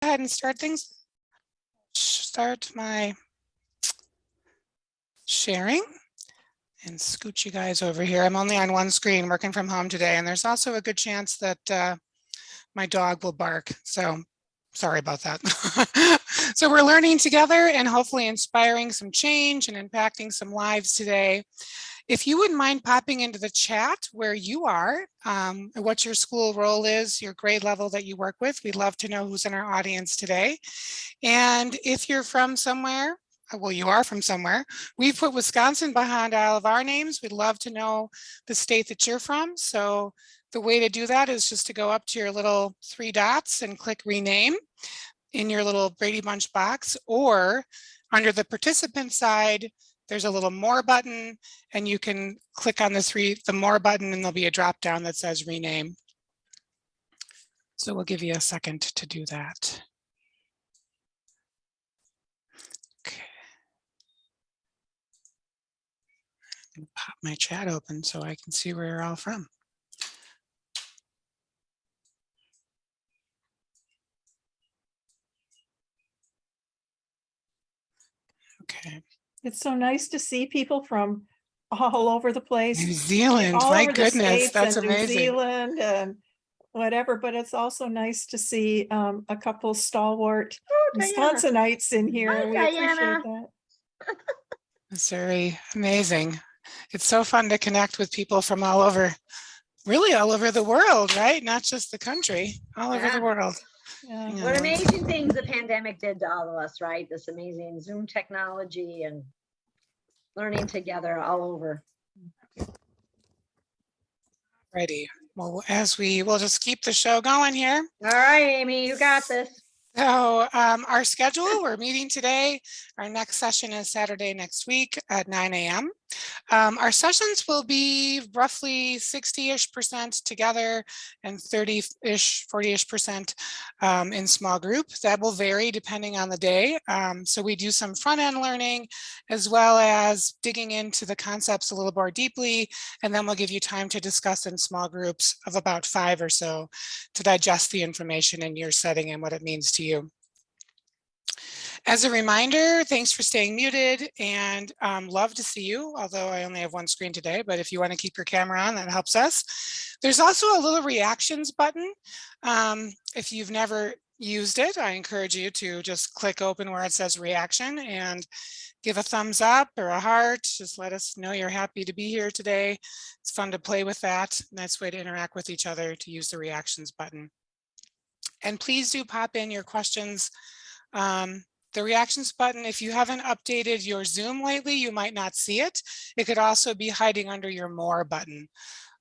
Go ahead and start things. Start my sharing and scoot you guys over here. I'm only on one screen working from home today, and there's also a good chance that my dog will bark. So sorry about that. So we're learning together and hopefully inspiring some change and impacting some lives today. If you wouldn't mind popping into the chat where you are, what your school role is, your grade level that you work with, we'd love to know who's in our audience today. And if you're from somewhere, well, you are from somewhere, we've put Wisconsin behind all of our names. We'd love to know the state that you're from. So the way to do that is just to go up to your little 3 dots and click rename in your little Brady Bunch box, or under the participant side, there's a little more button, and you can click on the more button, and there'll be a drop down that says rename. So we'll give you a second to do that. Okay. I'm gonna pop my chat open so I can see where you're all from. Okay. It's so nice to see people from all over the place. New Zealand, my goodness, that's amazing. New Zealand and whatever, but it's also nice to see a couple stalwart Wisconsinites in here. Hi, we Diana. appreciate that. It's very amazing. It's so fun to connect with people from all over, really all over the world, right? Not just the country, all over the world. Yeah. What amazing things the pandemic did to all of us, right? This amazing Zoom technology and learning together all over. Ready. Well, we'll just keep the show going here. All right, Amy, you got this. So our schedule, we're meeting today. Our next session is Saturday next week at 9 a.m. Our sessions will be roughly 60-ish% together and 30-ish, 40-ish% in small group. That will vary depending on the day. So we do some front-end learning as well as digging into the concepts a little more deeply, and then we'll give you time to discuss in small groups of about 5 or so to digest the information in your setting and what it means to you. As a reminder, thanks for staying muted, and love to see you, although I only have one screen today, but if you want to keep your camera on, that helps us. There's also a little reactions button. If you've never used it, I encourage you to just click open where it says reaction and give a thumbs up or a heart. Just let us know you're happy to be here today. It's fun to play with that. Nice way to interact with each other, to use the reactions button. And please do pop in your questions. The reactions button, if you haven't updated your Zoom lately, you might not see it. It could also be hiding under your more button.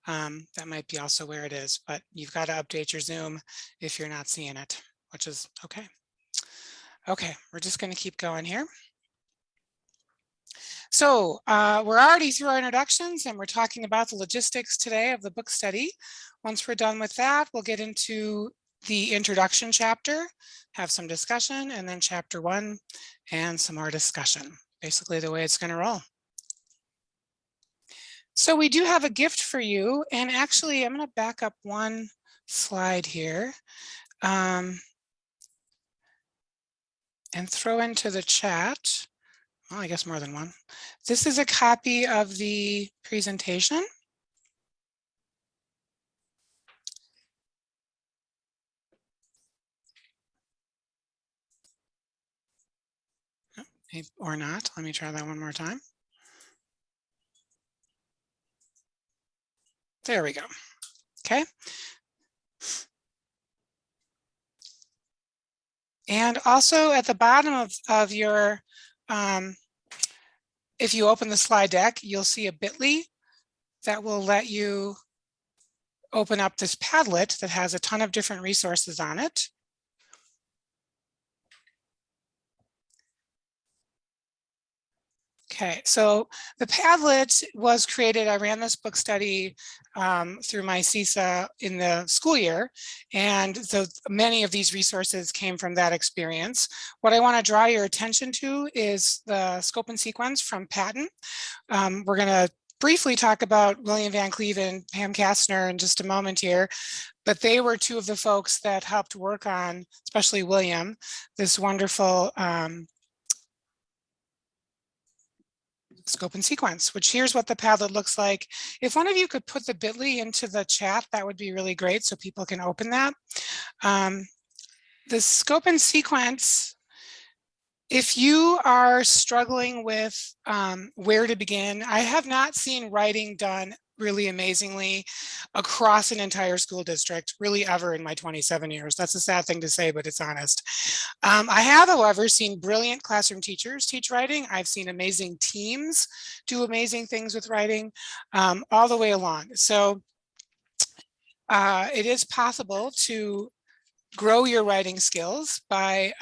That might be also where it is, but you've got to update your Zoom if you're not seeing it, which is okay. Okay, we're just going to keep going here. So we're already through our introductions, and we're talking about the logistics today of the book study. Once we're done with that, we'll get into the introduction chapter, have some discussion, and then chapter 1 and some more discussion. Basically the way it's going to roll. So we do have a gift for you, and actually I'm going to back up one slide here and throw into the chat. Well, I guess more than one. This is a copy of the presentation. Or not. Let me try that one more time. There we go. Okay. And also at the bottom of your, if you open the slide deck, you'll see a bit.ly that will let you open up this Padlet that has a ton of different resources on it. Okay, so the Padlet was created, I ran this book study through my CISA in the school year, and so many of these resources came from that experience. What I want to draw your attention to is the scope and sequence from Patton. We're going to briefly talk about William Van Cleve and Pam Kastner in just a moment here, but they were two of the folks that helped work on, especially William, this wonderful scope and sequence, which here's what the Padlet looks like. If one of you could put the bit.ly into the chat, that would be really great so people can open that. The scope and sequence, if you are struggling with where to begin, I have not seen writing done really amazingly across an entire school district, really ever in my 27 years. That's a sad thing to say, but it's honest. I have, however, seen brilliant classroom teachers teach writing. I've seen amazing teams do amazing things with writing all the way along. So it is possible to grow your writing skills by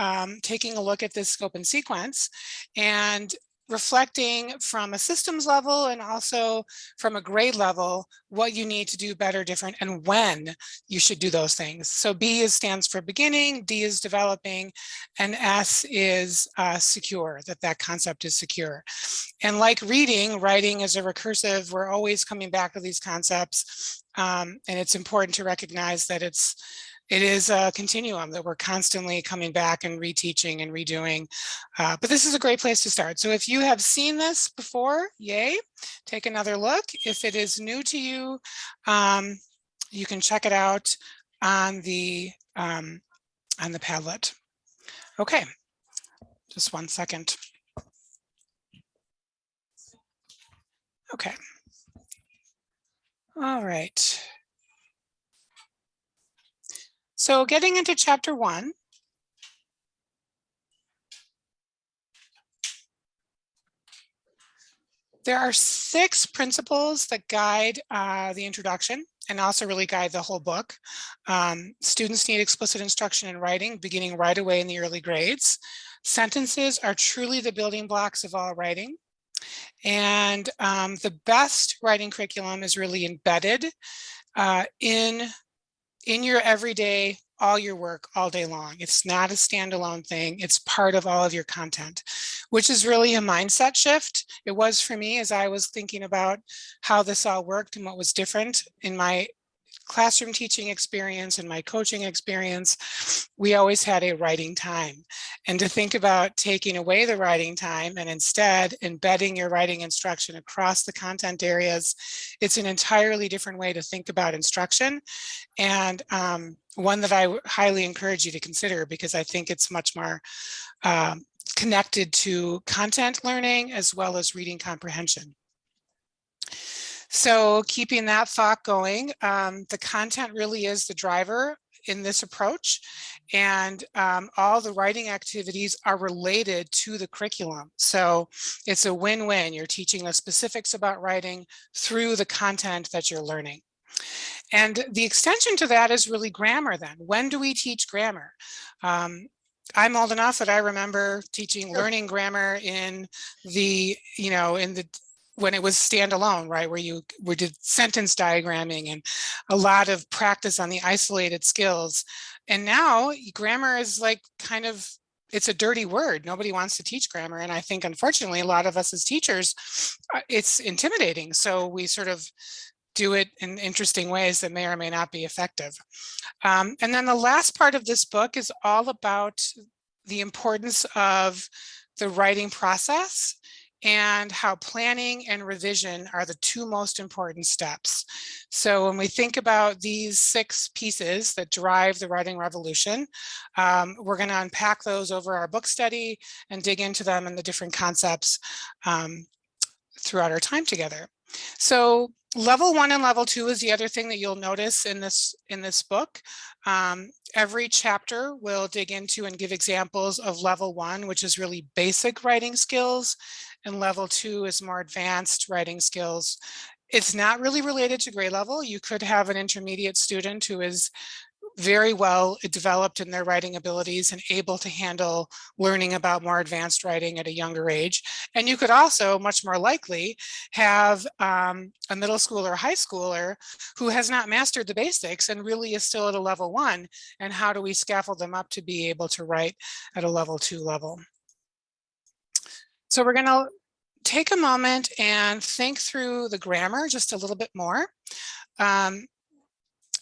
taking a look at this scope and sequence and reflecting from a systems level and also from a grade level what you need to do better, different, and when you should do those things. So B stands for beginning, D is developing, and S is secure, that concept is secure. And like reading, writing is a recursive. We're always coming back to these concepts, and it's important to recognize that it is a continuum that we're constantly coming back and reteaching and redoing. But this is a great place to start. So if you have seen this before, yay, take another look. If it is new to you, you can check it out on the Padlet. Okay, just 1 second. Okay. All right. So getting into chapter 1. There are 6 principles that guide the introduction and also really guide the whole book. Students need explicit instruction in writing, beginning right away in the early grades. Sentences are truly the building blocks of all writing. And the best writing curriculum is really embedded in your everyday, all your work all day long. It's not a standalone thing. It's part of all of your content, which is really a mindset shift. It was for me as I was thinking about how this all worked and what was different in my classroom teaching experience and my coaching experience. We always had a writing time, and to think about taking away the writing time and instead embedding your writing instruction across the content areas, it's an entirely different way to think about instruction, and one that I highly encourage you to consider because I think it's much more connected to content learning as well as reading comprehension. So keeping that thought going, the content really is the driver in this approach, and all the writing activities are related to the curriculum. So it's a win-win. You're teaching the specifics about writing through the content that you're learning. And the extension to that is really grammar then. When do we teach grammar? I'm old enough that I remember learning grammar in the, when it was standalone, right? Where we did sentence diagramming and a lot of practice on the isolated skills. And now grammar is like it's a dirty word. Nobody wants to teach grammar. And I think, unfortunately, a lot of us as teachers, it's intimidating. So we sort of do it in interesting ways that may or may not be effective. And then the last part of this book is all about the importance of the writing process and how planning and revision are the 2 most important steps. So when we think about these 6 pieces that drive the writing revolution, we're going to unpack those over our book study and dig into them and the different concepts throughout our time together. So level 1 and level 2 is the other thing that you'll notice in this book. Every chapter will dig into and give examples of level 1, which is really basic writing skills, and level 2 is more advanced writing skills. It's not really related to grade level. You could have an intermediate student who is very well developed in their writing abilities and able to handle learning about more advanced writing at a younger age. And you could also, much more likely, have a middle schooler or high schooler who has not mastered the basics and really is still at a level 1. And how do we scaffold them up to be able to write at a level 2 level? So we're going to take a moment and think through the grammar just a little bit more.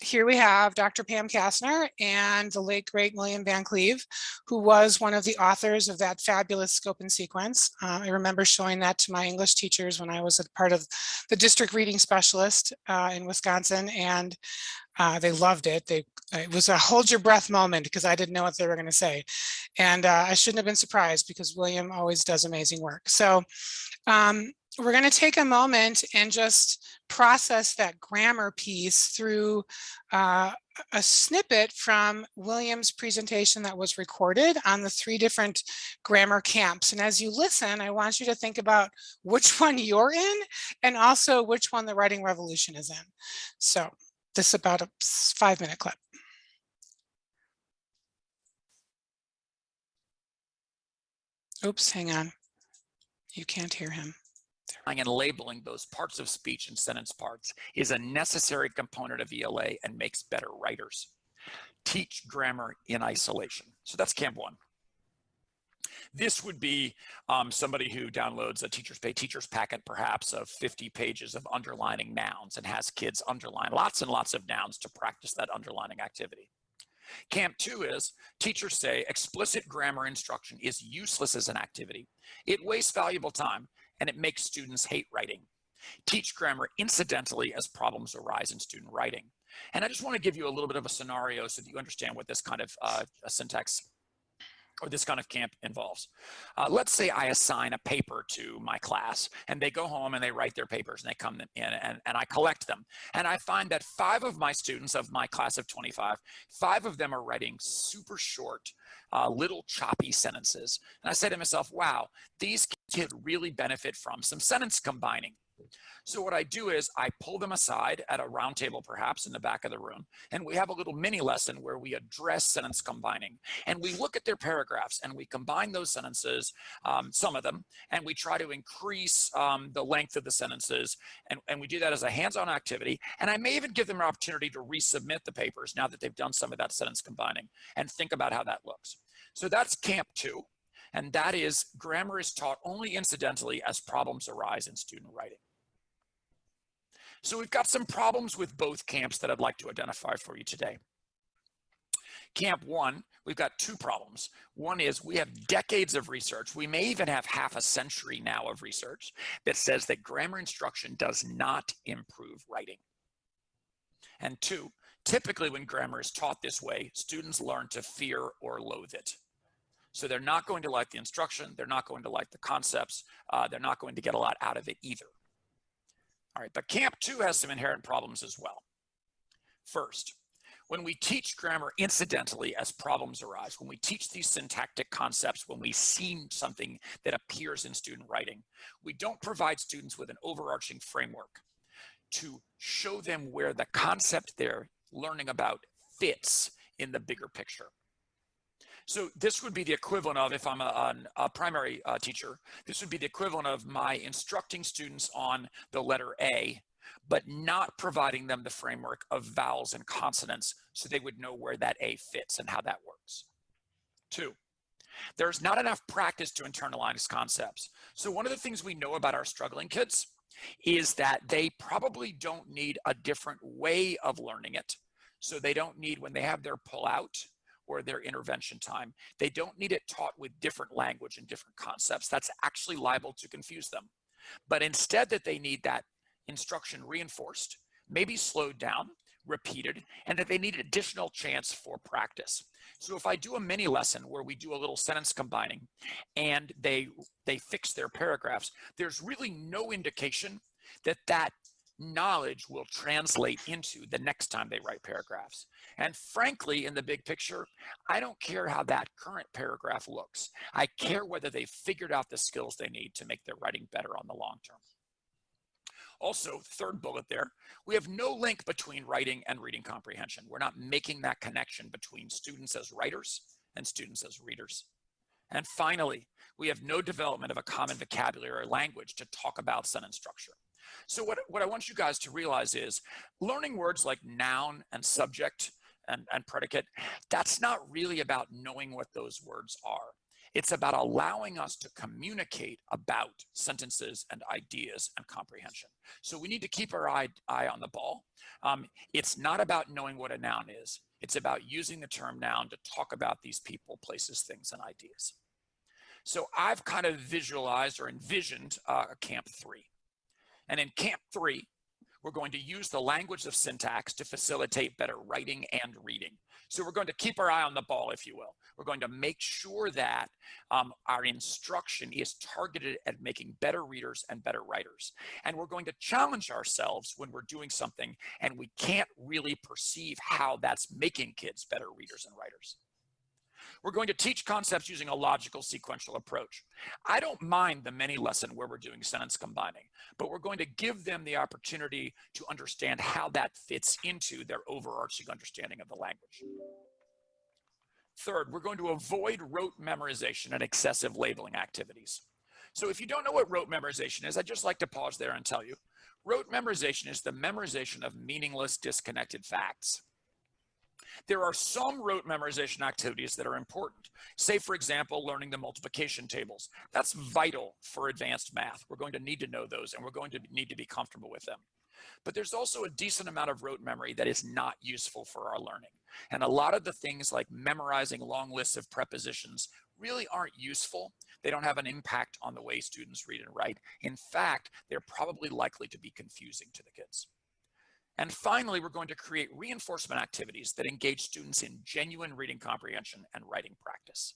here we have Dr. Pam Kastner and the late great William Van Cleve, who was one of the authors of that fabulous scope and sequence. I remember showing that to my English teachers when I was a part of the district reading specialist in Wisconsin, and they loved it. It was a hold your breath moment because I didn't know what they were going to say. And I shouldn't have been surprised because William always does amazing work. So we're going to take a moment and just process that grammar piece through a snippet from William's presentation that was recorded on the 3 different grammar camps. And as you listen, I want you to think about which one you're in and also which one the writing revolution is in. So this is about a 5-minute clip. Oops, hang on. You can't hear him. And labeling those parts of speech and sentence parts is a necessary component of ELA and makes better writers. Teach grammar in isolation. So that's camp 1. This would be somebody who downloads a Teachers Pay Teachers packet, perhaps of 50 pages of underlining nouns and has kids underline lots and lots of nouns to practice that underlining activity. Camp 2 is teachers say explicit grammar instruction is useless as an activity. It wastes valuable time and it makes students hate writing. Teach grammar incidentally as problems arise in student writing. And I just want to give you a little bit of a scenario so that you understand what this kind of syntax or this kind of camp involves. Let's say I assign a paper to my class and they go home and they write their papers and they come in and I collect them. And I find that 5 of my students of my class of 25, 5 of them are writing super short, little choppy sentences. And I say to myself, wow, these kids really benefit from some sentence combining. So what I do is I pull them aside at a round table, perhaps in the back of the room, and we have a little mini lesson where we address sentence combining. And we look at their paragraphs and we combine those sentences, some of them, and we try to increase the length of the sentences. And we do that as a hands-on activity. And I may even give them an opportunity to resubmit the papers now that they've done some of that sentence combining and think about how that looks. So that's camp 2. And that is grammar is taught only incidentally as problems arise in student writing. So we've got some problems with both camps that I'd like to identify for you today. Camp 1, we've got 2 problems. One is we have decades of research. We may even have half a century now of research that says that grammar instruction does not improve writing. And 2, typically when grammar is taught this way, students learn to fear or loathe it. So they're not going to like the instruction. They're not going to like the concepts. They're not going to get a lot out of it either. All right, but camp 2 has some inherent problems as well. First, when we teach grammar incidentally as problems arise, when we teach these syntactic concepts, when we see something that appears in student writing, we don't provide students with an overarching framework to show them where the concept they're learning about fits in the bigger picture. So this would be the equivalent of, if I'm a primary teacher, this would be the equivalent of my instructing students on the letter A, but not providing them the framework of vowels and consonants so they would know where that A fits and how that works. 2, there's not enough practice to internalize concepts. So one of the things we know about our struggling kids is that they probably don't need a different way of learning it. So they don't need, when they have their pull out or their intervention time, they don't need it taught with different language and different concepts. That's actually liable to confuse them. But instead that they need that instruction reinforced, maybe slowed down, repeated, and that they need additional chance for practice. So if I do a mini lesson where we do a little sentence combining and they fix their paragraphs, there's really no indication that that knowledge will translate into the next time they write paragraphs. And frankly, in the big picture, I don't care how that current paragraph looks. I care whether they've figured out the skills they need to make their writing better on the long term. Also, third bullet there, we have no link between writing and reading comprehension. We're not making that connection between students as writers and students as readers. And finally, we have no development of a common vocabulary or language to talk about sentence structure. So what I want you guys to realize is learning words like noun and subject and predicate, that's not really about knowing what those words are. It's about allowing us to communicate about sentences and ideas and comprehension. So we need to keep our eye on the ball. It's not about knowing what a noun is. It's about using the term noun to talk about these people, places, things, and ideas. So I've kind of visualized or envisioned Camp 3. And in Camp 3, we're going to use the language of syntax to facilitate better writing and reading. So we're going to keep our eye on the ball, if you will. We're going to make sure that our instruction is targeted at making better readers and better writers. And we're going to challenge ourselves when we're doing something and we can't really perceive how that's making kids better readers and writers. We're going to teach concepts using a logical sequential approach. I don't mind the many lesson where we're doing sentence combining, but we're going to give them the opportunity to understand how that fits into their overarching understanding of the language. Third, we're going to avoid rote memorization and excessive labeling activities. So if you don't know what rote memorization is, I'd just like to pause there and tell you. Rote memorization is the memorization of meaningless, disconnected facts. There are some rote memorization activities that are important. Say, for example, learning the multiplication tables. That's vital for advanced math. We're going to need to know those, and we're going to need to be comfortable with them. But there's also a decent amount of rote memory that is not useful for our learning. And a lot of the things like memorizing long lists of prepositions really aren't useful. They don't have an impact on the way students read and write. In fact, they're probably likely to be confusing to the kids. And finally, we're going to create reinforcement activities that engage students in genuine reading comprehension and writing practice.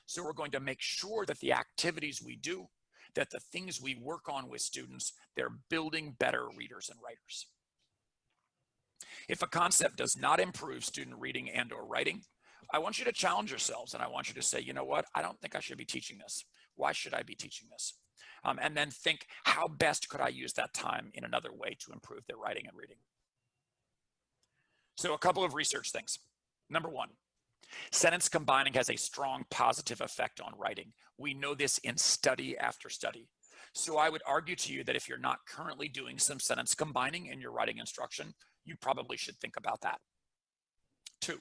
So we're going to make sure that the activities we do, that the things we work on with students, they're building better readers and writers. If a concept does not improve student reading and or writing, I want you to challenge yourselves and I want you to say, you know what, I don't think I should be teaching this. Why should I be teaching this? And then think, how best could I use that time in another way to improve their writing and reading? So a couple of research things. Number one, sentence combining has a strong positive effect on writing. We know this in study after study. So I would argue to you that if you're not currently doing some sentence combining in your writing instruction, you probably should think about that. Two,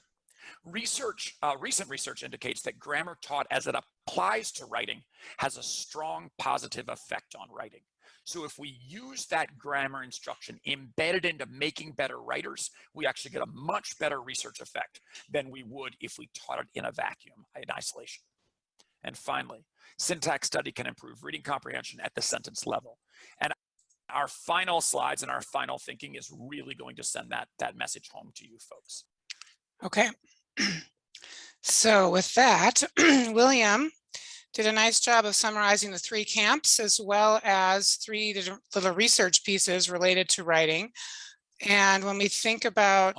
recent research indicates that grammar taught as it applies to writing has a strong positive effect on writing. So if we use that grammar instruction embedded into making better writers, we actually get a much better research effect than we would if we taught it in a vacuum, in isolation. And finally, syntax study can improve reading comprehension at the sentence level. And our final slides and our final thinking is really going to send that message home to you folks. Okay. So with that, William did a nice job of summarizing the 3 camps as well as 3 little research pieces related to writing. And when we think about,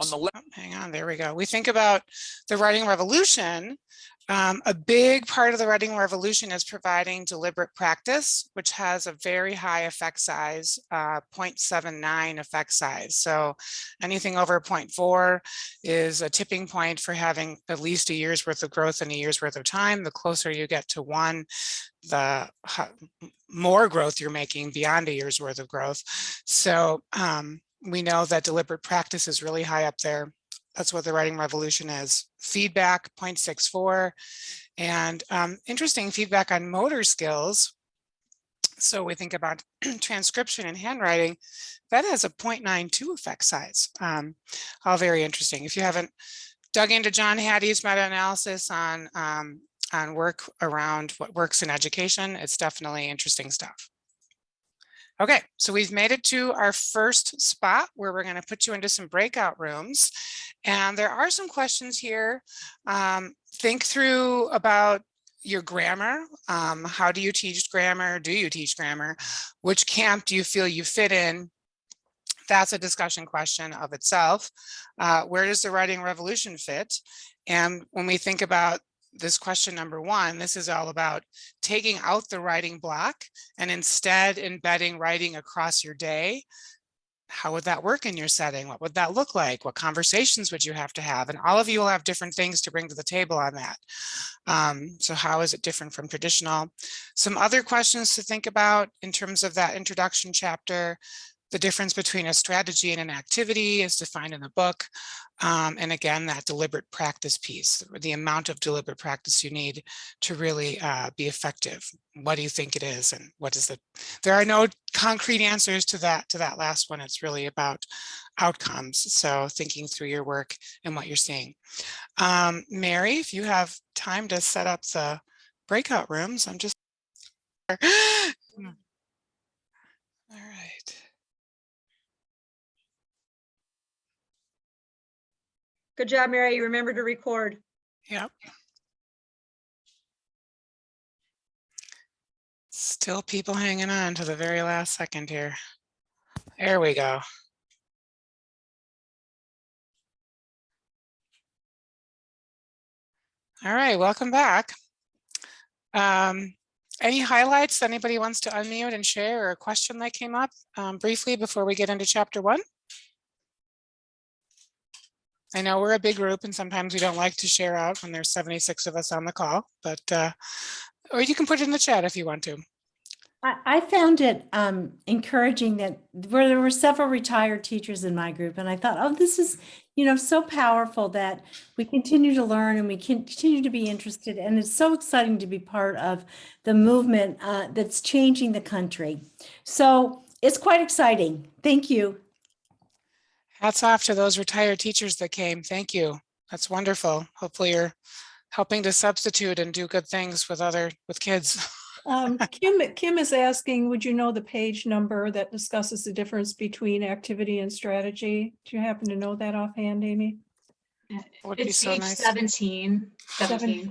hang on, there we go. We think about the writing revolution. A big part of the writing revolution is providing deliberate practice, which has a very high effect size, 0.79 effect size. So anything over 0.4 is a tipping point for having at least a year's worth of growth in a year's worth of time. The closer you get to 1, the more growth you're making beyond a year's worth of growth. So we know that deliberate practice is really high up there. That's what the writing revolution is. Feedback, 0.64, and interesting feedback on motor skills. So we think about transcription and handwriting, that has a 0.92 effect size. All very interesting. If you haven't dug into John Hattie's meta-analysis on work around what works in education, it's definitely interesting stuff. Okay, so we've made it to our first spot where we're going to put you into some breakout rooms. And there are some questions here. Think through about your grammar. How do you teach grammar? Do you teach grammar? Which camp do you feel you fit in? That's a discussion question of itself. Where does the writing revolution fit? And when we think about this question number 1, this is all about taking out the writing block and instead embedding writing across your day. How would that work in your setting? What would that look like? What conversations would you have to have? And all of you will have different things to bring to the table on that. So how is it different from traditional? Some other questions to think about in terms of that introduction chapter. The difference between a strategy and an activity is defined in the book. And again, that deliberate practice piece, the amount of deliberate practice you need to really be effective. What do you think it is? And what is there are no concrete answers to that last one. It's really about outcomes. So thinking through your work and what you're seeing. Mary, if you have time to set up the breakout rooms, I'm just all right. Good job, Mary. You remember to record. Yep. Still people hanging on to the very last second here. There we go. All right, welcome back. Any highlights anybody wants to unmute and share, or a question that came up briefly before we get into chapter 1? I know we're a big group and sometimes we don't like to share out when there's 76 of us on the call, but or you can put it in the chat if you want to. I found it encouraging that there were several retired teachers in my group, and I thought, oh, this is, so powerful that we continue to learn and we continue to be interested, and it's so exciting to be part of the movement that's changing the country. So it's quite exciting. Thank you. Hats off to those retired teachers that came. Thank you. That's wonderful. Hopefully you're helping to substitute and do good things with kids. Kim is asking, would you know the page number that discusses the difference between activity and strategy? Do you happen to know that offhand, Amy? Would be It's so page nice. 17.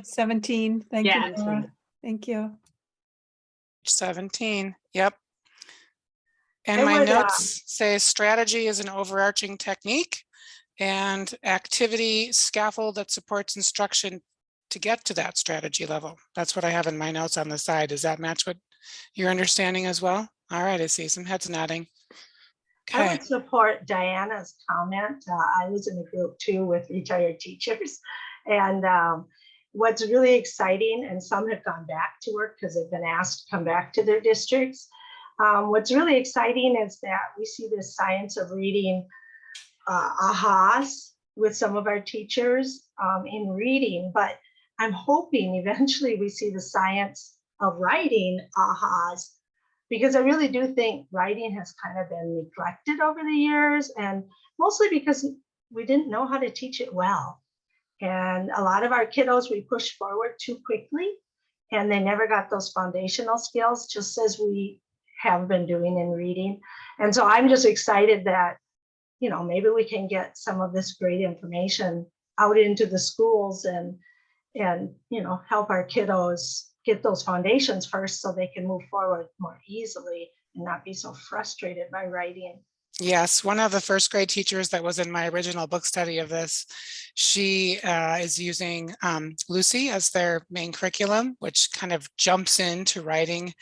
17. Thank Yeah. you, Laura. Thank you. 17. Yep. And I my would, notes say strategy is an overarching technique and activity scaffold that supports instruction to get to that strategy level. That's what I have in my notes on the side. Does that match what you're understanding as well? All right, I see some heads nodding. I Okay. would support Diana's comment. I was in a group too with retired teachers. And what's really exciting, and some have gone back to work because they've been asked to come back to their districts. What's really exciting is that we see this science of reading ahas with some of our teachers in reading, but I'm hoping eventually we see the science of writing ahas, because I really do think writing has kind of been neglected over the years, and mostly because we didn't know how to teach it well. And a lot of our kiddos, we pushed forward too quickly and they never got those foundational skills, just as we have been doing in reading. And so I'm just excited that, maybe we can get some of this great information out into the schools and help our kiddos get those foundations first so they can move forward more easily and not be so frustrated by writing. Yes, one of the first grade teachers that was in my original book study of this, she is using Lucy as their main curriculum, which kind of jumps into writing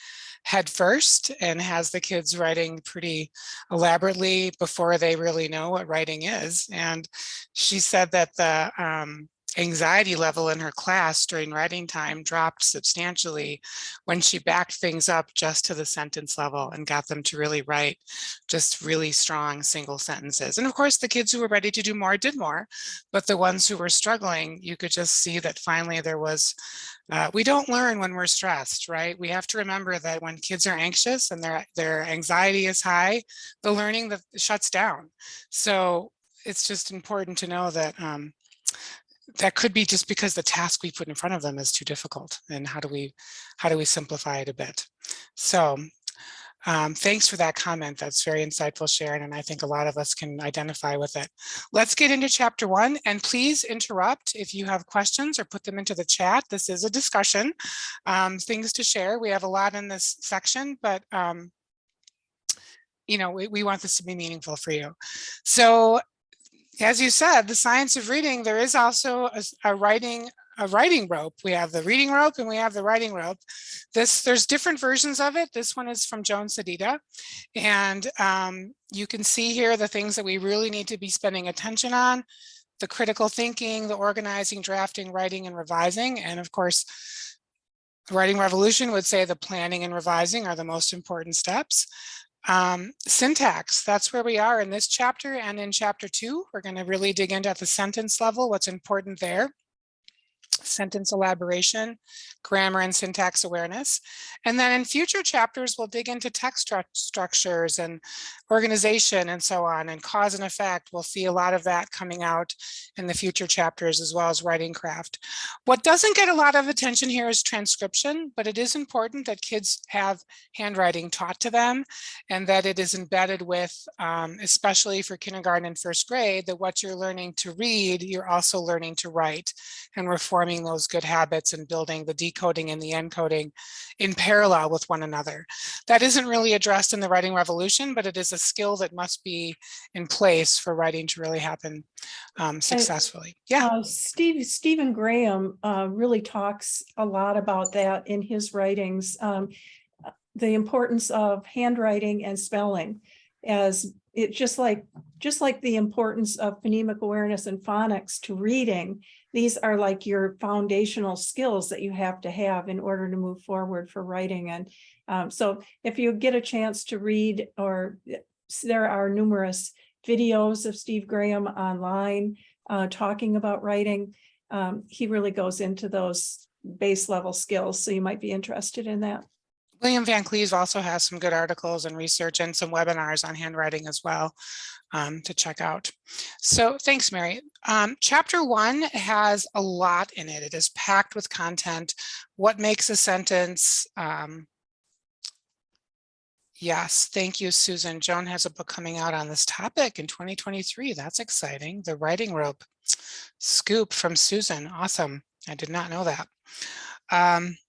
head first and has the kids writing pretty elaborately before they really know what writing is. And she said that the anxiety level in her class during writing time dropped substantially when she backed things up just to the sentence level and got them to really write just really strong single sentences. And of course, the kids who were ready to do more did more, but the ones who were struggling, you could just see that finally there was, we don't learn when we're stressed, right? We have to remember that when kids are anxious and their anxiety is high, the learning that shuts down. So it's just important to know that that could be just because the task we put in front of them is too difficult. And how do we simplify it a bit? So thanks for that comment. That's very insightful, Sharon. And I think a lot of us can identify with it. Let's get into chapter 1, and please interrupt if you have questions or put them into the chat. This is a discussion, things to share. We have a lot in this section, but we want this to be meaningful for you. So as you said, the science of reading, there is also a writing rope. We have the reading rope and we have the writing rope. There's different versions of it. This one is from Joan Sedita. And you can see here the things that we really need to be spending attention on: the critical thinking, the organizing, drafting, writing, and revising. And of course, Writing Revolution would say the planning and revising are the most important steps. Syntax, that's where we are in this chapter, and in chapter 2, we're going to really dig into at the sentence level, what's important there. Sentence elaboration, grammar and syntax awareness. And then in future chapters, we'll dig into text structures and organization and so on, and cause and effect. We'll see a lot of that coming out in the future chapters, as well as writing craft. What doesn't get a lot of attention here is transcription, but it is important that kids have handwriting taught to them, and that it is embedded with, especially for kindergarten and first grade, that what you're learning to read, you're also learning to write, and we're forming those good habits and building the decoding and the encoding in parallel with one another. That isn't really addressed in the writing revolution, but it is a skill that must be in place for writing to really happen successfully. Yeah. Stephen Graham really talks a lot about that in his writings, the importance of handwriting and spelling, as it just like the importance of phonemic awareness and phonics to reading. These are like your foundational skills that you have to have in order to move forward for writing. And so if you get a chance to read, or there are numerous videos of Steve Graham online talking about writing, he really goes into those base level skills. So you might be interested in that. William Van Cleave also has some good articles and research and some webinars on handwriting as well to check out. So thanks, Mary. Chapter 1 has a lot in it. It is packed with content. What makes a sentence? Yes, thank you, Susan. Joan has a book coming out on this topic in 2023. That's exciting. The Writing Rope. Scoop from Susan. Awesome. I did not know that.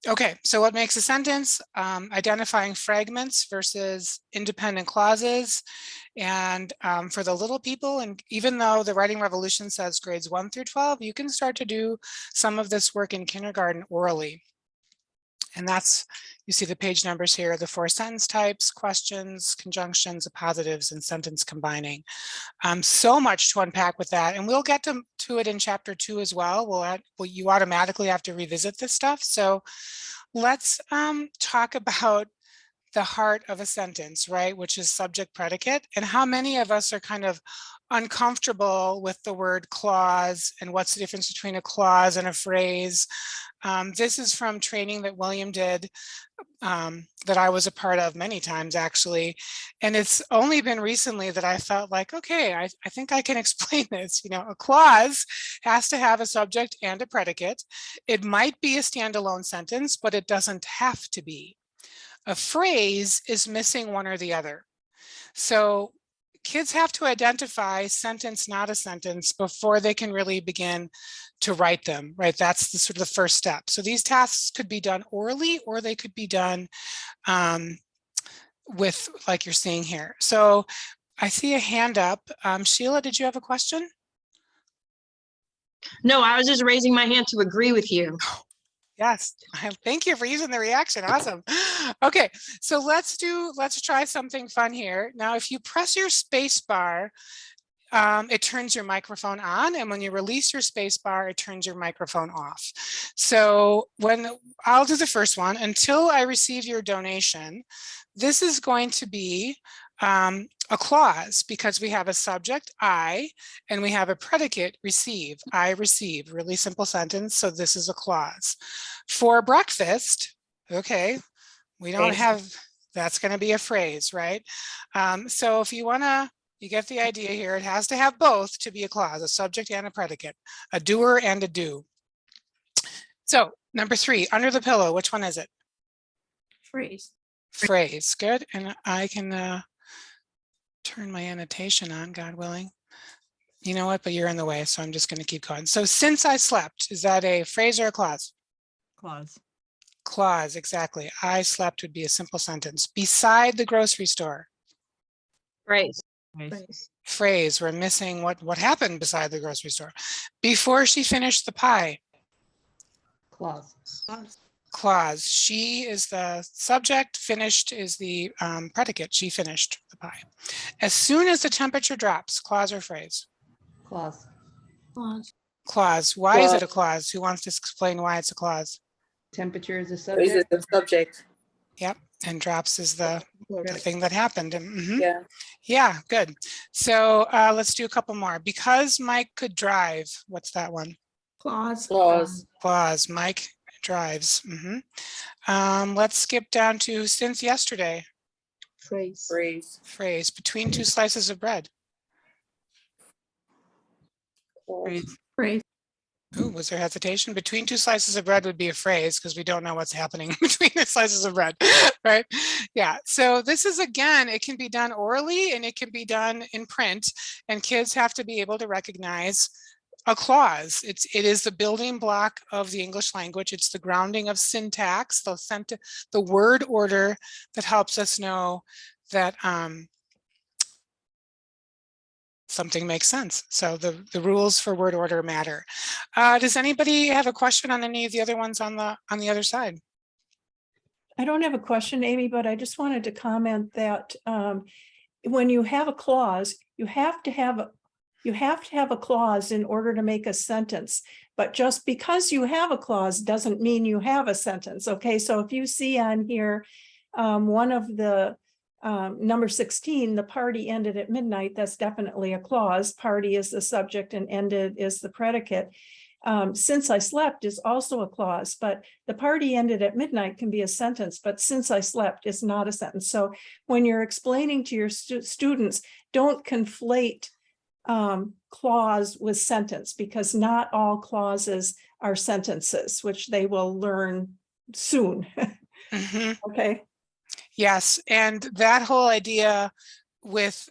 Okay, so what makes a sentence? Identifying fragments versus independent clauses. And for the little people, and even though the Writing Revolution says grades 1 through 12, you can start to do some of this work in kindergarten orally. And that's, you see the page numbers here, the 4 sentence types, questions, conjunctions, appositives, and sentence combining. So much to unpack with that. And we'll get to it in chapter 2 as well. You automatically have to revisit this stuff. So let's talk about the heart of a sentence, right? Which is subject predicate, and how many of us are kind of uncomfortable with the word clause and what's the difference between a clause and a phrase. This is from training that William did that I was a part of many times actually. And it's only been recently that I felt like, okay, I think I can explain this. You know, a clause has to have a subject and a predicate. It might be a standalone sentence, but it doesn't have to be. A phrase is missing one or the other. So kids have to identify sentence, not a sentence, before they can really begin to write them, right? That's the sort of the first step. So these tasks could be done orally, or they could be done with, like you're seeing here. So I see a hand up. Sheila, did you have a question? No, I was just raising my hand to agree with you. Yes, thank you for using the reaction. Awesome. Okay, so let's try something fun here. Now, if you press your space bar, it turns your microphone on, and when you release your space bar, it turns your microphone off. So I'll do the first one. Until I receive your donation, this is going to be a clause, because we have a subject, I, and we have a predicate, receive. I receive. Really simple sentence. So this is a clause. For breakfast, okay, we don't have, that's going to be a phrase, right? So if you get the idea here, it has to have both to be a clause, a subject and a predicate, a doer and a do. So number 3, under the pillow, which one is it? Phrase. Phrase, good. And I can turn my annotation on, God willing. You know what, but you're in the way, so I'm just going to keep going. So since I slept, is that a phrase or a clause? Clause. Clause, exactly. I slept would be a simple sentence. Beside the grocery store. Phrase. Phrase, we're missing what happened beside the grocery store. Before she finished the pie. Clause. Clause. She is the subject, finished is the predicate. She finished the pie. As soon as the temperature drops, clause or phrase? Clause. Clause. Why is it a clause? Who wants to explain why it's a clause? Temperature is a Is it subject. the subject? Yep. And drops is the thing that happened. Mhm. Yeah. Yeah, good. So let's do a couple more. Because Mike could drive. What's that one? Clause. Clause. Mike drives. Let's skip down to since yesterday. Phrase. Phrase. Between two slices of bread. Phrase. Ooh, was there hesitation? Between two slices of bread would be a phrase because we don't know what's happening between the slices of bread, right? Yeah, so this is, again, it can be done orally and it can be done in print, and kids have to be able to recognize a clause. It is the building block of the English language. It's the grounding of syntax, the word order that helps us know that something makes sense. So the rules for word order matter. Does anybody have a question on any of the other ones on the other side? I don't have a question, Amy, but I just wanted to comment that when you have a clause, you have to have a clause in order to make a sentence. But just because you have a clause doesn't mean you have a sentence. Okay, so if you see on here one of the number 16, the party ended at midnight, that's definitely a clause. Party is the subject and ended is the predicate. Since I slept is also a clause, but the party ended at midnight can be a sentence, but since I slept is not a sentence. So when you're explaining to your students, don't conflate clause with sentence, because not all clauses are sentences, which they will learn soon. Okay. Yes, and that whole idea with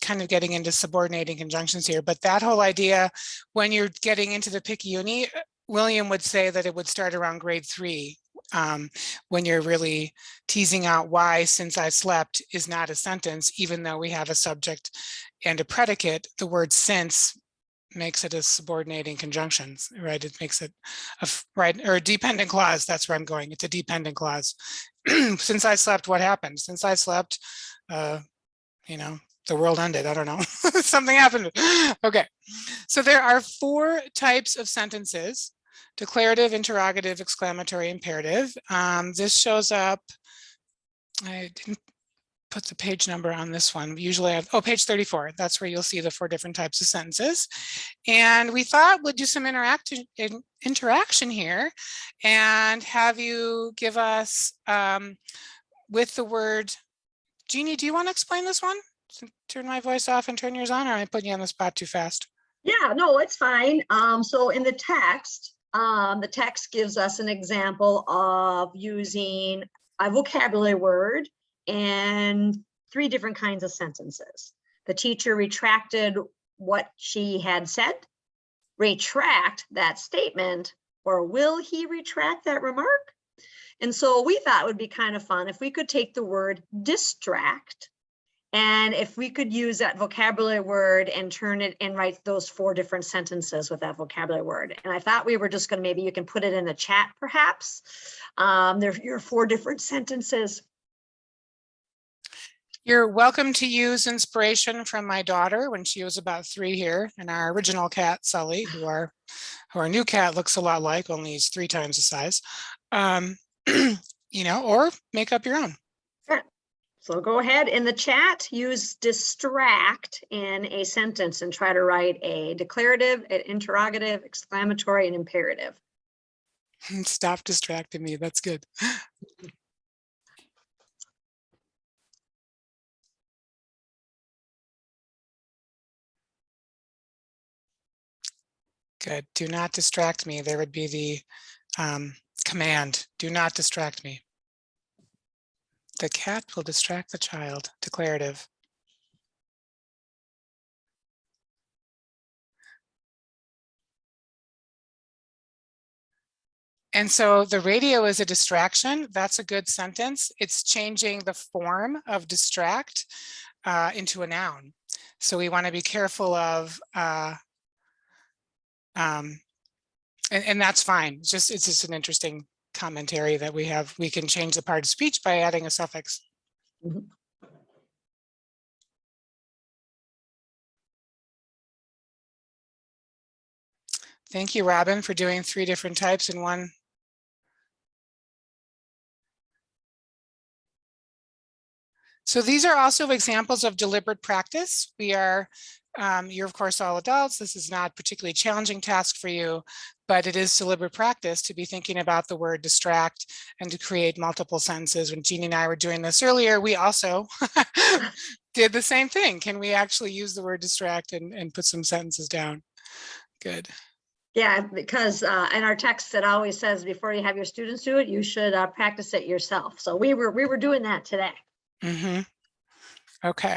kind of getting into subordinating conjunctions here, but that whole idea when you're getting into the Picayune, William would say that it would start around grade 3 when you're really teasing out why since I slept is not a sentence, even though we have a subject and a predicate. The word since makes it a subordinating conjunction, right? It makes it or a dependent clause. That's where I'm going. It's a dependent clause. Since I slept, what happened? Since I slept, you know, the world ended. I don't know. Something happened. Okay. So there are 4 types of sentences: declarative, interrogative, exclamatory, imperative. This shows up. I didn't put the page number on this one. Usually I have, page 34. That's where you'll see the 4 different types of sentences. And we thought we'd do some interaction here and have you give us with the word. Jeannie, do you want to explain this one? Turn my voice off and turn yours on, or am I putting you on the spot too fast? Yeah, no, it's fine. So in the text gives us an example of using a vocabulary word and 3 different kinds of sentences. The teacher retracted what she had said, retract that statement, or will he retract that remark? And so we thought it would be kind of fun if we could take the word distract, and if we could use that vocabulary word and turn it and write those 4 different sentences with that vocabulary word. And I thought we were just going to, maybe you can put it in the chat perhaps. There's your 4 different sentences. You're welcome to use inspiration from my daughter when she was about 3 here, and our original cat, Sully, who our new cat looks a lot like, only he's 3 times the size. You know, or make up your own. Sure. So go ahead in the chat, use distract in a sentence and try to write a declarative, an interrogative, exclamatory, and imperative. Stop distracting me. That's good. Good. Do not distract me. There would be the command. Do not distract me. The cat will distract the child. Declarative. And so the radio is a distraction. That's a good sentence. It's changing the form of distract into a noun. So we want to be careful of, and that's fine. It's just an interesting commentary that we have. We can change the part of speech by adding a suffix. Mm-hmm. Thank you, Robin, for doing 3 different types in one. So these are also examples of deliberate practice. You're of course all adults. This is not a particularly challenging task for you, but it is deliberate practice to be thinking about the word distract and to create multiple sentences. When Jeannie and I were doing this earlier, we also did the same thing. Can we actually use the word distract and put some sentences down? Good. Yeah, because in our text, it always says before you have your students do it, you should practice it yourself. So we were doing that today. Mm-hmm. Okay.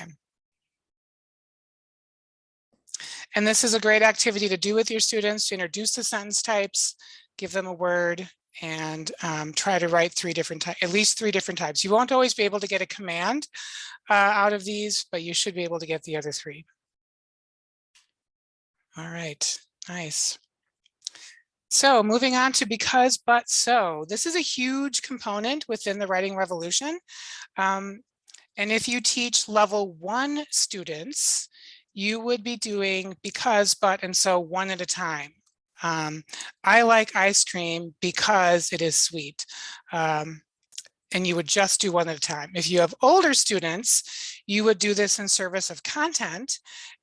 And this is a great activity to do with your students, to introduce the sentence types, give them a word, and try to write at least three different types. You won't always be able to get a command out of these, but you should be able to get the other three. All right, nice. So moving on to because, but, so. This is a huge component within the writing revolution. And if you teach level 1 students, you would be doing because, but, and so one at a time. I like ice cream because it is sweet. And you would just do one at a time. If you have older students, you would do this in service of content,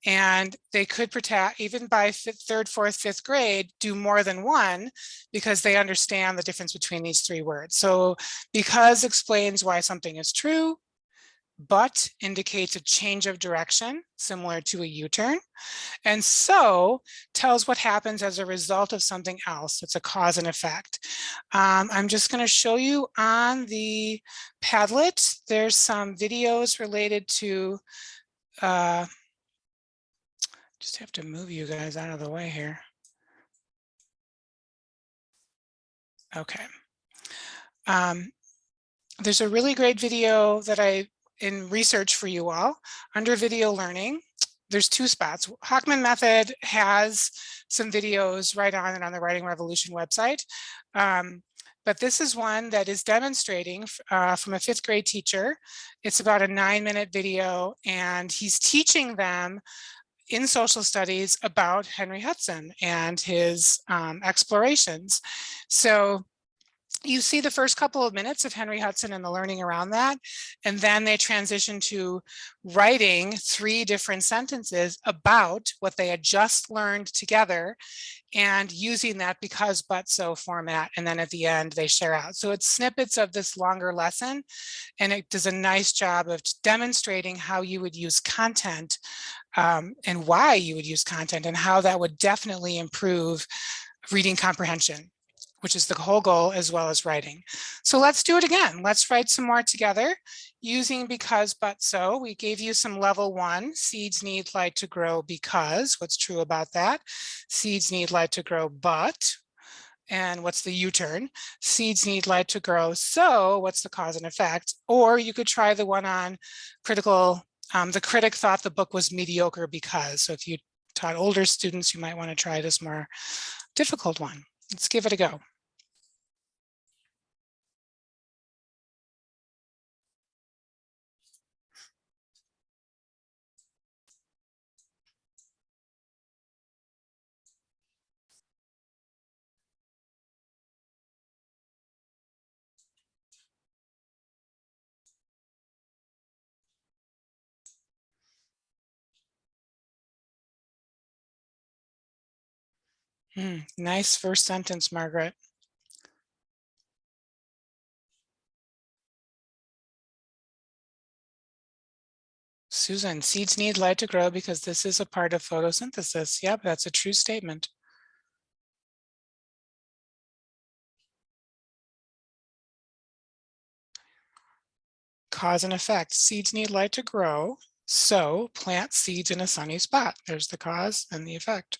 and they could even by third, fourth, fifth grade, do more than one because they understand the difference between these three words. So because explains why something is true, but indicates a change of direction, similar to a U-turn. And so tells what happens as a result of something else. It's a cause and effect. I'm just going to show you on the Padlet. There's some videos related to, just have to move you guys out of the way here. Okay. There's a really great video that I in research for you all under video learning. There's two spots. Hockman Method has some videos right on it on the Writing Revolution website. But this is one that is demonstrating from a 5th grade teacher. It's about a 9-minute video, and he's teaching them in social studies about Henry Hudson and his explorations. So you see the first couple of minutes of Henry Hudson and the learning around that, and then they transition to writing 3 different sentences about what they had just learned together and using that because, but, so format. And then at the end they share out. So it's snippets of this longer lesson, and it does a nice job of demonstrating how you would use content and why you would use content and how that would definitely improve reading comprehension, which is the whole goal, as well as writing. So let's do it again. Let's write some more together using because, but, so. We gave you some level 1. Seeds need light to grow because. What's true about that? Seeds need light to grow, but. And what's the U-turn? Seeds need light to grow, so what's the cause and effect? Or you could try the one on critical. The critic thought the book was mediocre because. So if you taught older students, you might want to try this more difficult one. Let's give it a go. Nice first sentence, Margaret. Susan, seeds need light to grow because this is a part of photosynthesis. Yep, that's a true statement. Cause and effect. Seeds need light to grow, so plant seeds in a sunny spot. There's the cause and the effect.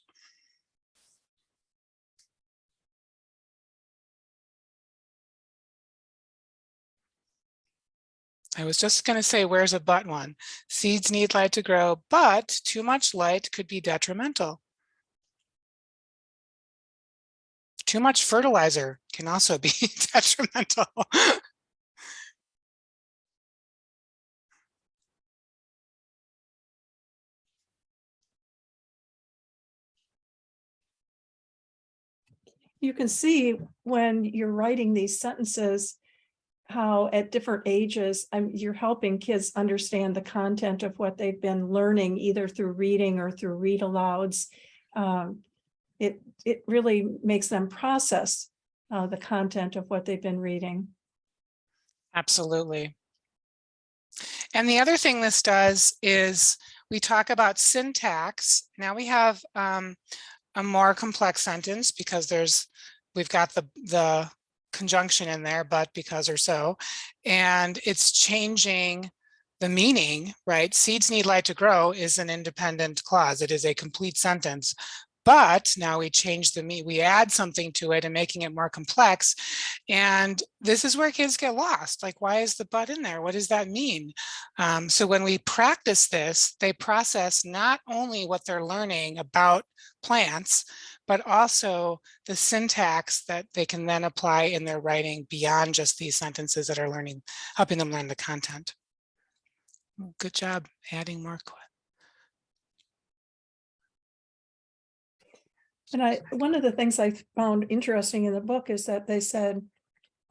I was just going to say, where's a but one? Seeds need light to grow, but too much light could be detrimental. Too much fertilizer can also be detrimental. You can see when you're writing these sentences how at different ages, you're helping kids understand the content of what they've been learning, either through reading or through read alouds. It really makes them process the content of what they've been reading. Absolutely. And the other thing this does is we talk about syntax. Now we have a more complex sentence because we've got the conjunction in there, but, because, or so, and it's changing the meaning, right? Seeds need light to grow is an independent clause. It is a complete sentence. But now we change we add something to it and making it more complex. And this is where kids get lost. Like, why is the but in there? What does that mean? So when we practice this, they process not only what they're learning about plants, but also the syntax that they can then apply in their writing beyond just these sentences that are helping them learn the content. Good job adding more. And one of the things I found interesting in the book is that they said,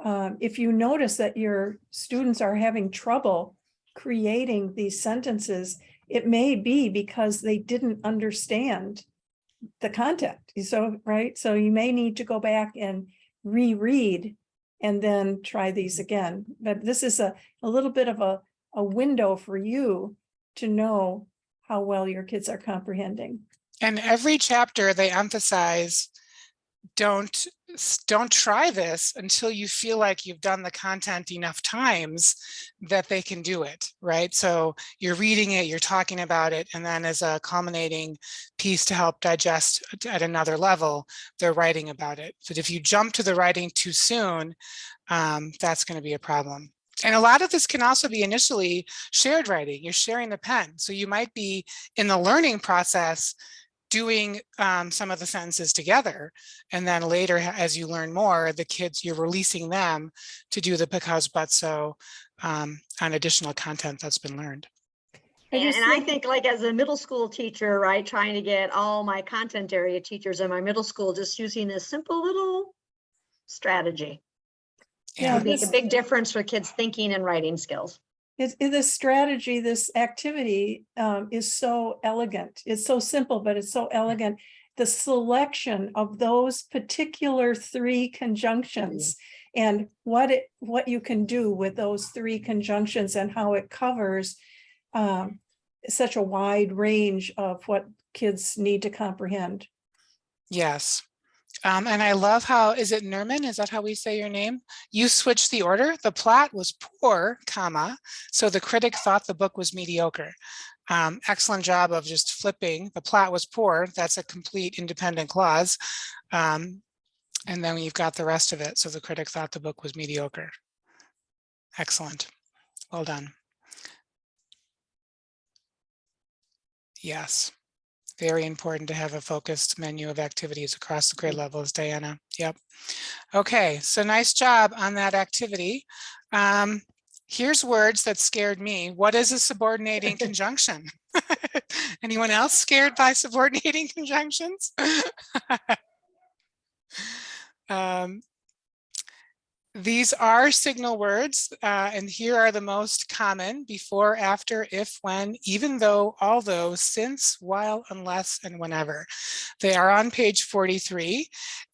if you notice that your students are having trouble creating these sentences, it may be because they didn't understand the content. So, right. So you may need to go back and reread and then try these again. But this is a little bit of a window for you to know how well your kids are comprehending. And every chapter they emphasize, don't try this until you feel like you've done the content enough times that they can do it, right? So you're reading it, you're talking about it, and then as a culminating piece to help digest at another level, they're writing about it. But if you jump to the writing too soon, that's going to be a problem. And a lot of this can also be initially shared writing. You're sharing the pen. So you might be in the learning process doing some of the sentences together. And then later, as you learn more, the kids, you're releasing them to do the because, but, so on additional content that's been learned. And I think, like, as a middle school teacher, right, trying to get all my content area teachers in my middle school, just using this simple little strategy. Yeah, would make a big difference for kids' thinking and writing skills. This strategy, this activity is so elegant. It's so simple, but it's so elegant. The selection of those particular three conjunctions and what you can do with those three conjunctions and how it covers such a wide range of what kids need to comprehend. Yes. And I love how, is it Nerman? Is that how we say your name? You switched the order. The plot was poor, comma, so the critic thought the book was mediocre. Excellent job of just flipping. The plot was poor. That's a complete independent clause. And then you've got the rest of it. So the critic thought the book was mediocre. Excellent. Well done. Yes. Very important to have a focused menu of activities across the grade levels, Diana. Yep. Okay, so nice job on that activity. Here's words that scared me. What is a subordinating conjunction? Anyone else scared by subordinating conjunctions? These are signal words, and here are the most common: before, after, if, when, even though, although, since, while, unless, and whenever. They are on page 43.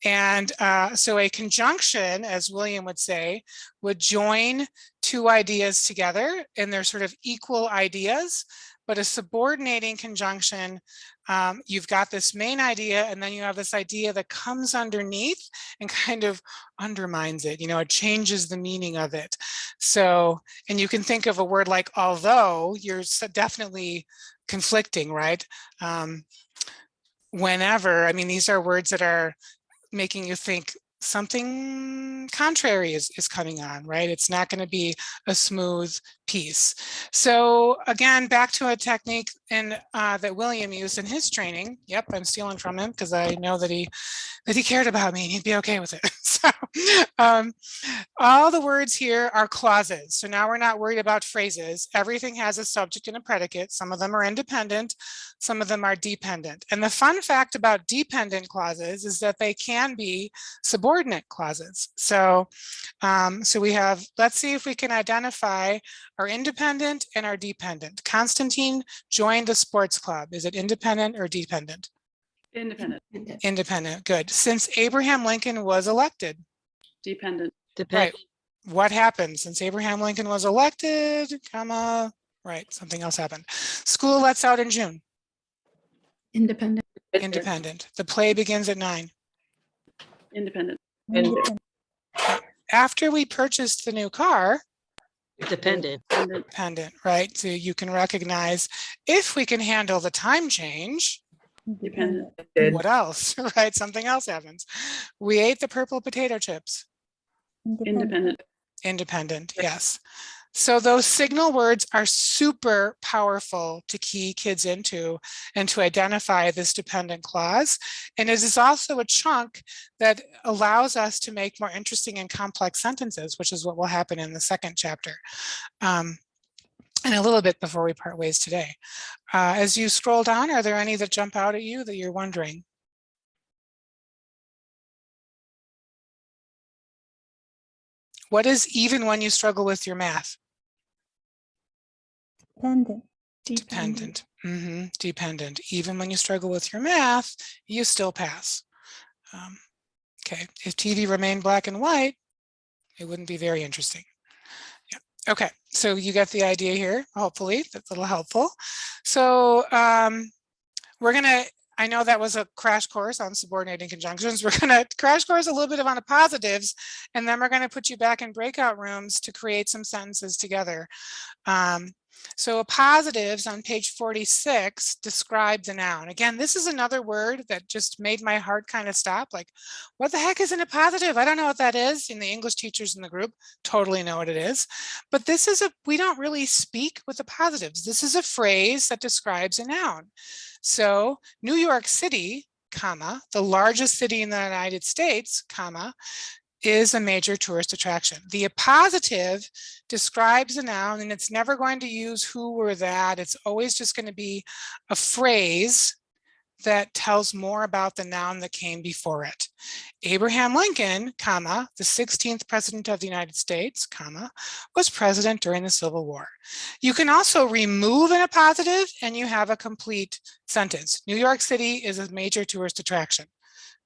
And so a conjunction, as William would say, would join two ideas together, and they're sort of equal ideas. But a subordinating conjunction, you've got this main idea, and then you have this idea that comes underneath and kind of undermines it. You know, it changes the meaning of it. So, and you can think of a word like although, you're definitely conflicting, right? Whenever, I mean, these are words that are making you think something contrary is coming on, right? It's not going to be a smooth piece. So again, back to a technique that William used in his training. Yep, I'm stealing from him because I know that he cared about me and he'd be okay with it. So all the words here are clauses. So now we're not worried about phrases. Everything has a subject and a predicate. Some of them are independent, some of them are dependent. And the fun fact about dependent clauses is that they can be subordinate clauses. So, so we have, let's see if we can identify our independent and our dependent. Constantine joined the sports club. Is it independent or dependent? Independent. Independent, good. Since Abraham Lincoln was elected. Dependent. Right. What happened since Abraham Lincoln was elected, comma, right, something else happened. School lets out in June. Independent. Independent. The play begins at 9. Independent. After we purchased the new car. Dependent. Dependent, right? So you can recognize if we can handle the time change. Dependent. What else, right? Something else happens. We ate the purple potato chips. Independent. Independent, yes. So those signal words are super powerful to key kids into and to identify this dependent clause. And it is also a chunk that allows us to make more interesting and complex sentences, which is what will happen in the second chapter. And a little bit before we part ways today. As you scroll down, are there any that jump out at you that you're wondering? What is even when you struggle with your math? Dependent. Dependent. Dependent. Even when you struggle with your math, you still pass. Okay, if TV remained black and white, it wouldn't be very interesting. Yeah. Okay, so you get the idea here, hopefully, that's a little helpful. So we're gonna, I know that was a crash course on subordinating conjunctions. We're gonna crash course a little bit on the positives, and then we're gonna put you back in breakout rooms to create some sentences together. So positives on page 46 describe the noun. Again, this is another word that just made my heart kind of stop. Like, what the heck is in a positive? I don't know what that is. And the English teachers in the group totally know what it is. But this is we don't really speak with the positives. This is a phrase that describes a noun. So New York City, comma, the largest city in the United States, comma, is a major tourist attraction. The appositive describes a noun, and it's never going to use who or that. It's always just going to be a phrase that tells more about the noun that came before it. Abraham Lincoln, comma, the 16th president of the United States, comma, was president during the Civil War. You can also remove an appositive and you have a complete sentence. New York City is a major tourist attraction.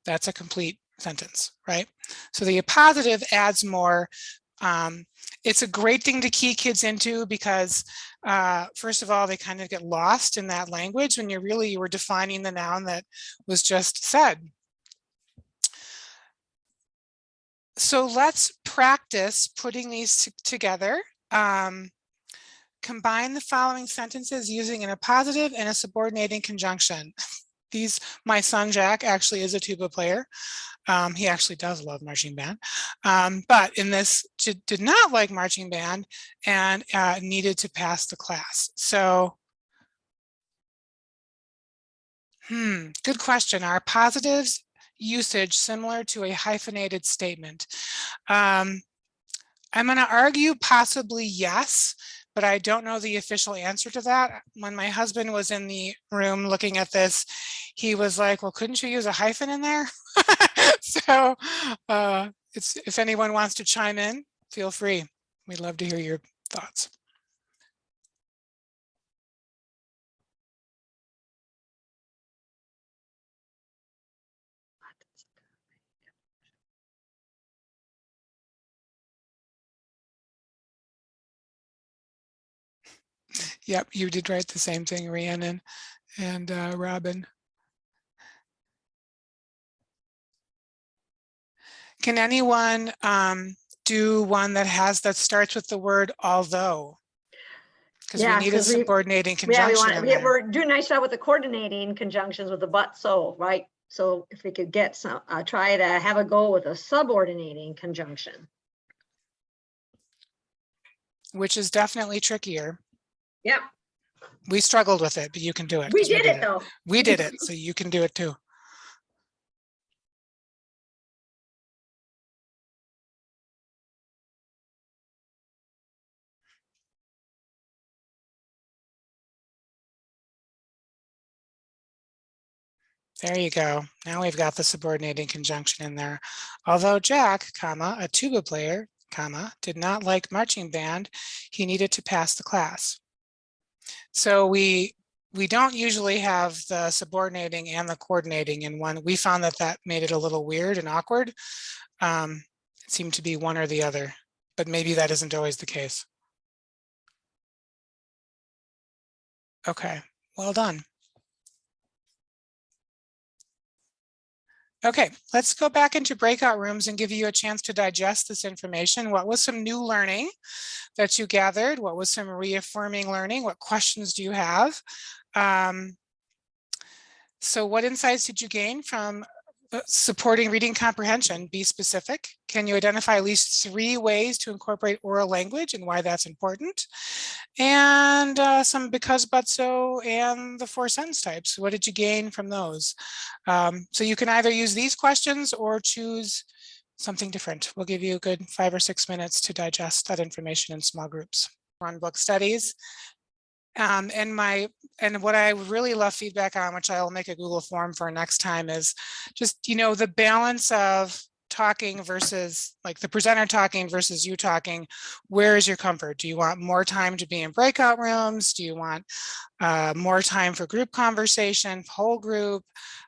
That's a complete sentence, right? So the appositive adds more. It's a great thing to key kids into because first of all, they kind of get lost in that language when you were defining the noun that was just said. So let's practice putting these together. Combine the following sentences using an appositive and a subordinating conjunction. My son Jack actually is a tuba player. He actually does love marching band, but in this did not like marching band and needed to pass the class. So, good question. Are positives usage similar to a hyphenated statement? I'm going to argue possibly yes, but I don't know the official answer to that. When my husband was in the room looking at this, he was like, well, couldn't you use a hyphen in there? So if anyone wants to chime in, feel free. We'd love to hear your thoughts. Yep, you did write the same thing, Rhiannon and Robin. Can anyone do one that starts with the word although? Because we need a subordinating conjunction. We're doing a nice job with the coordinating conjunctions with the but so, right? So if we could get some, try to have a go with a subordinating conjunction. Which is definitely trickier. Yep. We struggled with it, but you can do it. We did it though. We did it, so you can do it too. There you go. Now we've got the subordinating conjunction in there. Although Jack, comma, a tuba player, comma, did not like marching band, he needed to pass the class. So we don't usually have the subordinating and the coordinating in one. We found that made it a little weird and awkward. It seemed to be one or the other, but maybe that isn't always the case. Okay, well done. Okay, let's go back into breakout rooms and give you a chance to digest this information. What was some new learning that you gathered? What was some reaffirming learning? What questions do you have? So what insights did you gain from supporting reading comprehension? Be specific. Can you identify at least 3 ways to incorporate oral language and why that's important? And some because, but, so, and the 4 sentence types. What did you gain from those? So you can either use these questions or choose something different. We'll give you a good 5 or 6 minutes to digest that information in small groups. On book studies. And what I really love feedback on, which I'll make a Google form for next time, is just, the balance of talking versus like the presenter talking versus you talking. Where is your comfort? Do you want more time to be in breakout rooms? Do you want more time for group conversation, whole group?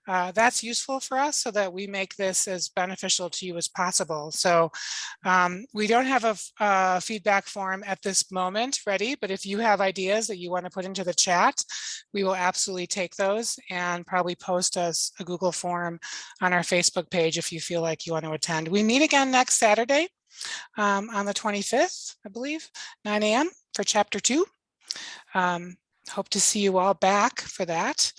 That's useful for us so that we make this as beneficial to you as possible. So we don't have a feedback form at this moment ready, but if you have ideas that you want to put into the chat, we will absolutely take those and probably post us a Google form on our Facebook page if you feel like you want to attend. We meet again next Saturday on the 25th, I believe, 9 a.m. for chapter 2. Hope to see you all back for that.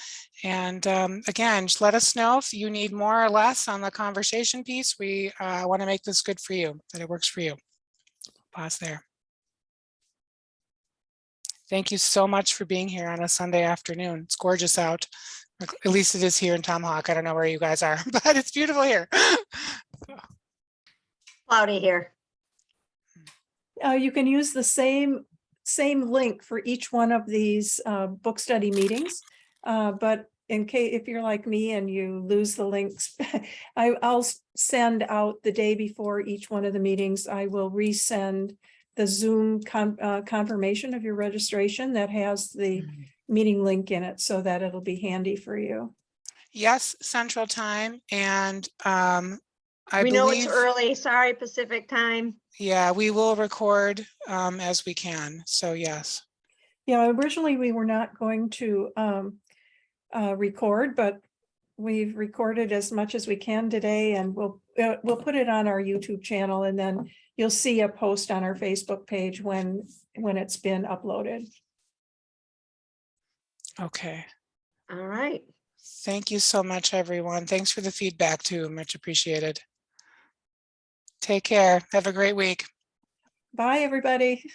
And again, just let us know if you need more or less on the conversation piece. We want to make this good for you, that it works for you. Pause there. Thank you so much for being here on a Sunday afternoon. It's gorgeous out. At least it is here in Tomahawk. I don't know where you guys are, but it's beautiful here. Cloudy here. You can use the same link for each one of these book study meetings. But in case, if you're like me and you lose the links, I'll send out the day before each one of the meetings. I will resend the Zoom confirmation of your registration that has the meeting link in it so that it'll be handy for you. Yes, Central Time. And We know it's early. Sorry, Pacific time. Yeah, we will record as we can. So yes. Yeah, originally we were not going to record, but we've recorded as much as we can today, and we'll put it on our YouTube channel, and then you'll see a post on our Facebook page when it's been uploaded. Okay. All right. Thank you so much, everyone. Thanks for the feedback too. Much appreciated. Take care. Have a great week. Bye, everybody.